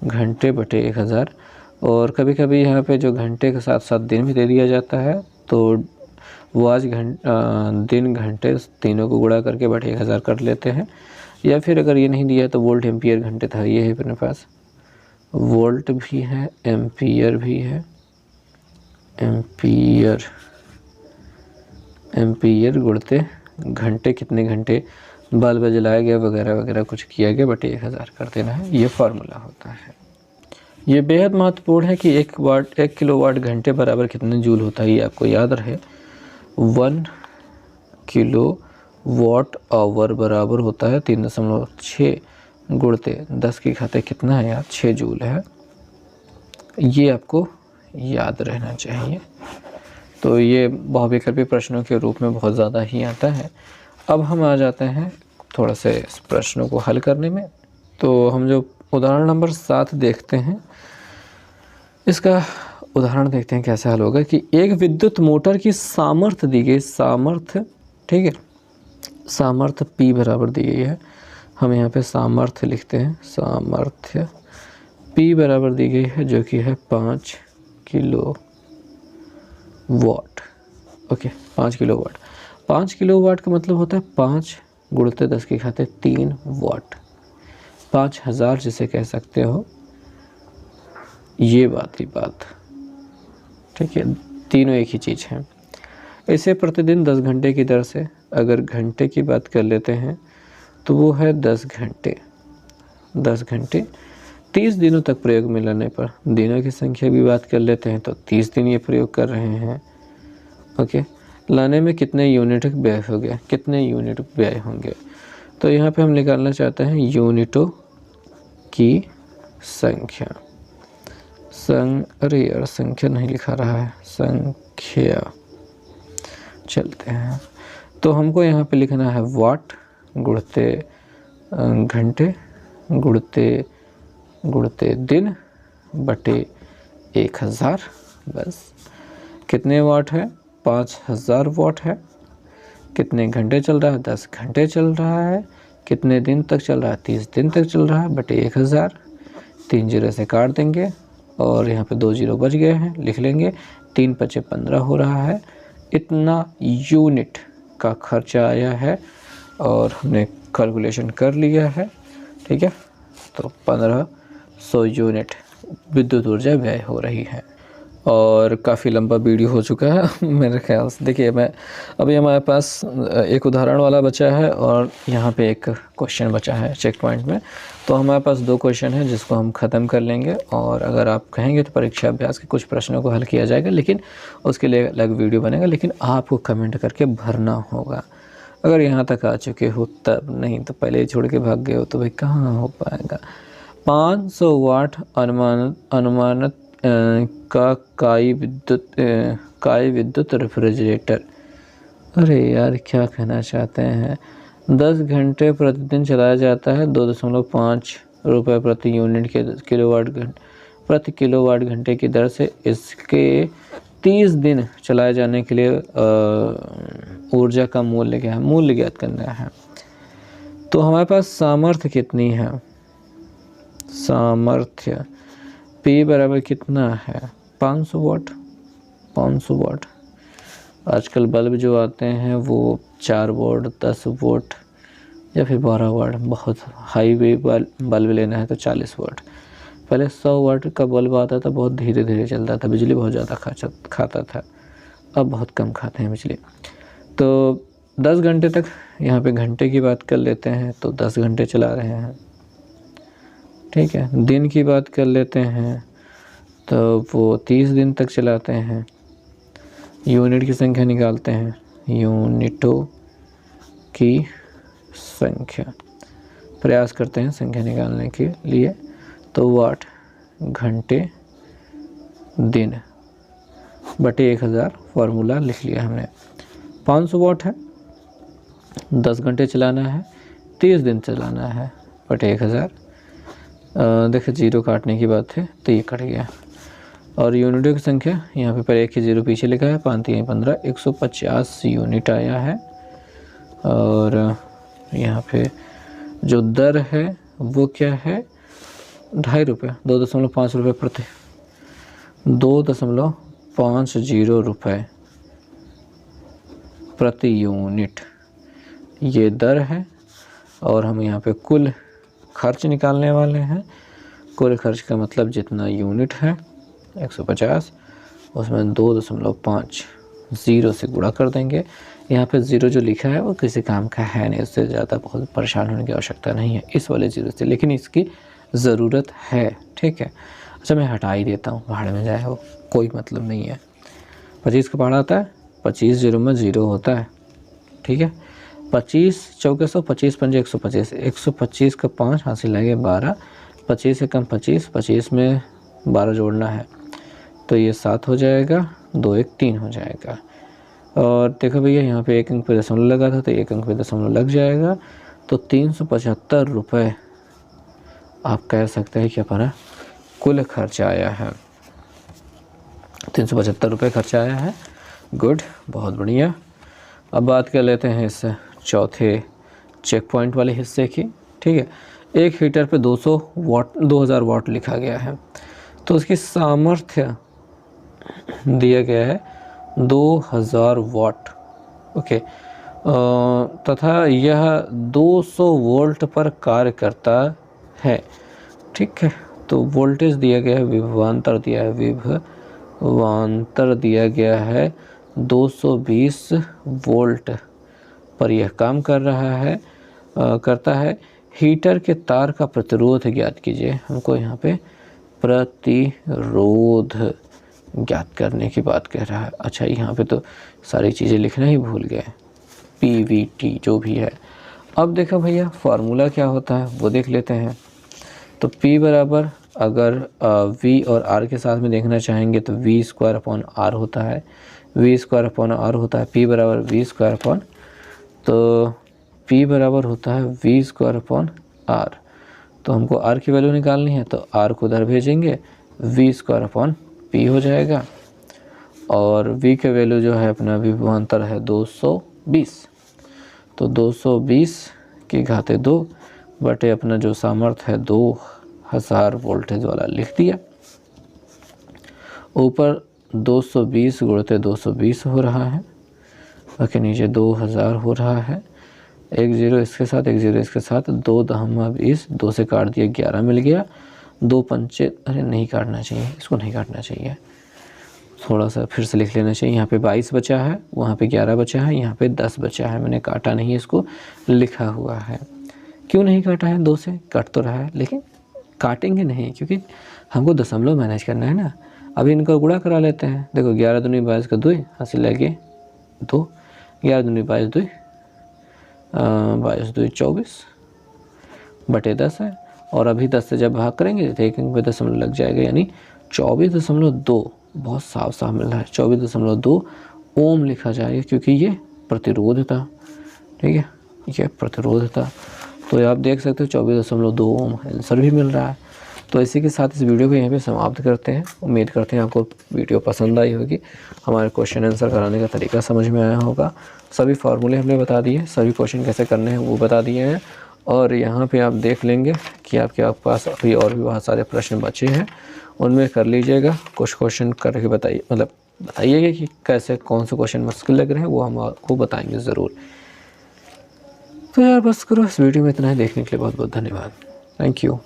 घंटे बटे 1000। और कभी कभी यहाँ पे जो घंटे के साथ साथ दिन भी दे दिया जाता है, तो वो आज दिन घंटे तीनों को गुणा करके बटे 1000 कर लेते हैं। या फिर अगर ये नहीं दिया है तो वोल्ट एम्पियर घंटे था, ये है अपने पास, वोल्ट भी है एम्पियर भी है, एम्पियर गुणते घंटे, कितने घंटे बल्ब जलाया गया वगैरह वगैरह कुछ किया गया बटे 1000 कर देना है, ये फार्मूला होता है। ये बेहद महत्वपूर्ण है कि 1 किलोवाट घंटे बराबर कितने जूल होता है, ये आपको याद रहे। 1 किलोवाट आवर बराबर होता है 3.6 गुणते 10 की घाते कितना है यार, 6 जूल है। ये आपको याद रहना चाहिए। तो ये बहुविकल्पी प्रश्नों के रूप में बहुत ज़्यादा ही आता है। अब हम आ जाते हैं थोड़ा से इस प्रश्नों को हल करने में। तो हम जो उदाहरण नंबर 7 देखते हैं, इसका उदाहरण देखते हैं कैसे हल होगा। कि एक विद्युत मोटर की सामर्थ्य दी गई, सामर्थ्य, ठीक है, सामर्थ्य P बराबर दी गई है, हम यहाँ पे सामर्थ्य लिखते हैं, सामर्थ्य P बराबर दी गई है, जो कि है 5 kilo watt. Okay, 5 kilowatt, 5 kilowatt का मतलब होता है 5 गुणते 10 की घाते 3 वाट, 5000 जिसे कह सकते हो, ये बात ही बात, ठीक है, तीनों एक ही चीज़ है। इसे प्रतिदिन 10 घंटे की दर से, अगर घंटे की बात कर लेते हैं तो वो है 10 घंटे, 10 घंटे 30 दिनों तक प्रयोग में लाने पर, दिनों की संख्या भी बात कर लेते हैं तो 30 दिन ये प्रयोग कर रहे हैं। ओके, लाने में कितने यूनिट व्यय हो गए, कितने यूनिट व्यय होंगे। तो यहाँ पे हम निकालना चाहते हैं यूनिटों की संख्या, अरे यार संख्या नहीं लिखा रहा है, संख्या, चलते हैं। तो हमको यहाँ पे लिखना है वाट गुणते घंटे गुणते दिन बटे 1000, बस। कितने वाट है, 5000 वाट है, कितने घंटे चल रहा है, 10 घंटे चल रहा है। कितने दिन तक चल रहा है, 30 दिन तक चल रहा है, बटे 1000। 3 जीरो से काट देंगे और यहाँ पे 2 जीरो बच गए हैं, लिख लेंगे। 3 पचे 15 हो रहा है। इतना यूनिट का खर्चा आया है और हमने कैलकुलेशन कर लिया है, ठीक है। तो 1500 यूनिट विद्युत ऊर्जा व्यय हो रही है। और काफ़ी लंबा वीडियो हो चुका है मेरे ख्याल से। देखिए मैं अभी हमारे पास एक उदाहरण वाला बचा है और यहाँ पे एक क्वेश्चन बचा है चेक पॉइंट में। तो हमारे पास 2 क्वेश्चन हैं जिसको हम ख़त्म कर लेंगे और अगर आप कहेंगे तो परीक्षा अभ्यास के कुछ प्रश्नों को हल किया जाएगा, लेकिन उसके लिए अलग वीडियो बनेगा। लेकिन आपको कमेंट करके भरना होगा। अगर यहाँ तक आ चुके हो तब, नहीं तो पहले ही छोड़ के भाग गए हो तो भाई कहाँ हो पाएगा। 500 वाट अनुमानित का काई विद्युत रेफ्रिजरेटर। अरे यार क्या कहना चाहते हैं। 10 घंटे प्रतिदिन चलाया जाता है। 2.5 रुपये प्रति यूनिट के प्रति किलोवाट घंटे की दर से इसके 30 दिन चलाए जाने के लिए ऊर्जा का मूल्य क्या है, मूल्य ज्ञात करना है। तो हमारे पास सामर्थ्य कितनी है, सामर्थ्य P बराबर कितना है, 500 वाट। 500 वाट। आजकल बल्ब जो आते हैं वो 4 वोल्ट, 10 वोल्ट या फिर 12 वाट। बहुत हाई वे बल्ब लेना है तो 40 वाट। पहले 100 वाट का बल्ब आता था, बहुत धीरे धीरे चलता था, बिजली बहुत ज़्यादा खाता था। अब बहुत कम खाते हैं बिजली। तो 10 घंटे तक, यहाँ पे घंटे की बात कर लेते हैं तो 10 घंटे चला रहे हैं, ठीक है। दिन की बात कर लेते हैं तो वो 30 दिन तक चलाते हैं। यूनिट की संख्या निकालते हैं, यूनिटों की संख्या प्रयास करते हैं संख्या निकालने के लिए। तो वाट, घंटे, दिन बटे 1000 फार्मूला लिख लिया हमने। 500 वाट है, 10 घंटे चलाना है, 30 दिन चलाना है, बटे 1000। देखिए जीरो काटने की बात है तो ये कट गया। और यूनिटों की संख्या यहाँ पे पर एक ही जीरो पीछे लिखा है, 5 3 15, 150 यूनिट आया है। और यहाँ पे जो दर है वो क्या है, 2.5 रुपये, 2.5 रुपये प्रति 2.50 रुपये प्रति यूनिट ये दर है। और हम यहाँ पे कुल खर्च निकालने वाले हैं। कुल खर्च का मतलब जितना यूनिट है 150, उसमें 2.5 ज़ीरो से गुणा कर देंगे। यहाँ पे ज़ीरो जो लिखा है वो किसी काम का है नहीं, उससे ज़्यादा बहुत परेशान होने की आवश्यकता नहीं है इस वाले ज़ीरो से, लेकिन इसकी ज़रूरत है, ठीक है। अच्छा मैं हटा ही देता हूँ, भाड़े में जाए वो, कोई मतलब नहीं है। 25 का पहाड़ा आता है, 25 जीरो में ज़ीरो होता है, ठीक है। 25 चौके 100, 25 पंजे 125, 125 का 5 हासिल लगे 12, 25 से कम 25, 25 में 12 जोड़ना है तो ये 7 हो जाएगा, 2 1 3 हो जाएगा। और देखो भैया यहाँ पे 1 अंक पे दशमलव लगा था तो 1 अंक पे दशमलव लग जाएगा। तो 375 रुपये आप कह सकते हैं कि हमारा कुल खर्चा आया है। 375 रुपये खर्चा आया है। गुड, बहुत बढ़िया। अब बात कर लेते हैं इस चौथे चेक पॉइंट वाले हिस्से की, ठीक है। एक हीटर पे 2000 वाट लिखा गया है तो उसकी सामर्थ्य दिया गया है 2000 वाट, ओके। तथा यह 200 वोल्ट पर कार्य करता है, ठीक है। तो वोल्टेज दिया गया है, विभवांतर दिया गया है 220 वोल्ट पर यह काम कर रहा है, करता है। हीटर के तार का प्रतिरोध ज्ञात कीजिए। हमको यहाँ पे प्रतिरोध ज्ञात करने की बात कह रहा है। अच्छा यहाँ पे तो सारी चीज़ें लिखना ही भूल गए, PVT जो भी है। अब देखो भैया फार्मूला क्या होता है वो देख लेते हैं। तो P बराबर, अगर V और R के साथ में देखना चाहेंगे तो V² होता है, V² होता है। P बराबर V², तो P बराबर होता है V²। तो हमको R की वैल्यू निकालनी है तो R को उधर भेजेंगे, V² P हो जाएगा। और V के वैल्यू जो है अपना विभवांतर है 220, तो 220 की घाते 2 बटे अपना जो सामर्थ्य है 2000 वोल्टेज वाला लिख दिया। ऊपर 220 गुणित 220 हो रहा है, बाकी नीचे 2000 हो रहा है। एक जीरो इसके साथ, एक जीरो इसके साथ, 2 दहमा 20, 2 से काट दिया 11 मिल गया। 2 पंचे, अरे नहीं काटना चाहिए, इसको नहीं काटना चाहिए, थोड़ा सा फिर से लिख लेना चाहिए। यहाँ पे 22 बचा है, वहाँ पे 11 बचा है, यहाँ पे 10 बचा है। मैंने काटा नहीं, इसको लिखा हुआ है। क्यों नहीं काटा है? 2 से कट तो रहा है, लेकिन काटेंगे नहीं क्योंकि हमको दशमलव मैनेज करना है ना। अभी इनका गुणा करा लेते हैं। देखो 11 दूनी 22 का 2 हासिल लगे 2, 11 दूनी 22 2, 22 2 24 बटे 10 है। और अभी 10 से जब भाग करेंगे तो एक अंक पे दशमलव लग जाएगा, यानी 24.2 बहुत साफ साफ मिल रहा है। 24.2 ओम लिखा जाएगा क्योंकि ये प्रतिरोध था। ठीक है, ये प्रतिरोध था। तो आप देख सकते हो 24.2 ओम आंसर भी मिल रहा है। तो इसी के साथ इस वीडियो को यहीं पे समाप्त करते हैं। उम्मीद करते हैं आपको वीडियो पसंद आई होगी, हमारे क्वेश्चन आंसर कराने का तरीका समझ में आया होगा। सभी फार्मूले हमने बता दिए, सभी क्वेश्चन कैसे करने हैं वो बता दिए हैं। और यहाँ पे आप देख लेंगे कि आपके पास अभी और भी बहुत सारे प्रश्न बचे हैं, उनमें कर लीजिएगा। कुछ क्वेश्चन करके बताइए, मतलब बताइएगा कि कैसे कौन से क्वेश्चन मुश्किल लग रहे हैं, वो हम आपको बताएंगे ज़रूर। तो यार बस करो, इस वीडियो में इतना ही। देखने के लिए बहुत बहुत धन्यवाद। Thank you.